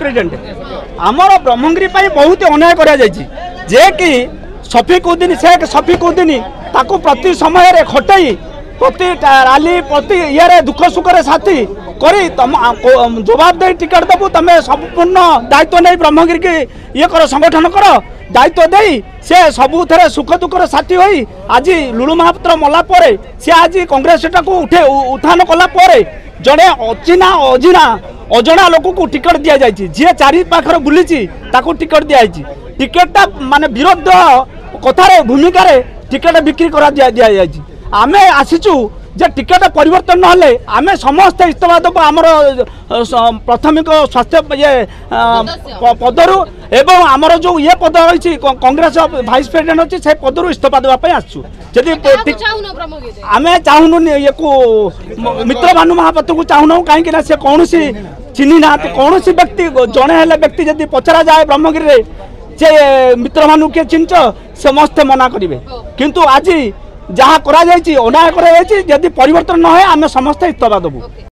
President आमर ब्रह्मगिरी बहुत अन्याय करा जे कि शफिकुद्दीन शेख शफिकुद्दीन ताकू प्रति समय खटई प्रति राली प्रति ये दुख सुखरे साथी करी तुम जवाबदेही टिकट देबू तुम संपूर्ण दायित्व नहीं ब्रह्मगिरी की ये कर संगठन कर दायित्व दे से सबू थे सुख दुखर साथी होई आज लुलु महापात्र मला परे से आज कांग्रेस को उत्थान कला परे जड़े अचिना अजिना अजना लोक को टिकट दि जाए जी चारि पाखर बुली टिकट दि जाए टिकटा माने विरोध कथार भूमिका टिकट बिक्री कर दि जाए आमे आसीचु जे टिकट परिवर्तन नहले आमे समस्त इस्तफा देव आमर प्राथमिक स्वास्थ्य ये पदरु एवं आमर जो ये पद रही कांग्रेस भाइस प्रेसिडेंट अच्छी से पदरु इस्तफा देवाई आसचु जदि आमे चाहूनु ये को मित्र भानु महापात्र को चाहूनु कहीं से कौन सी चिन्ह ना कौन सी व्यक्ति जड़े हेले व्यक्ति जदि पचरा जाए ब्रह्मगिरी से मित्र भानु के चिन्ह समस्ते मना करेंगे किंतु आज जहाँ करा अन्याय कर परिवर्तन न आम समस्त इस्तफा देबू।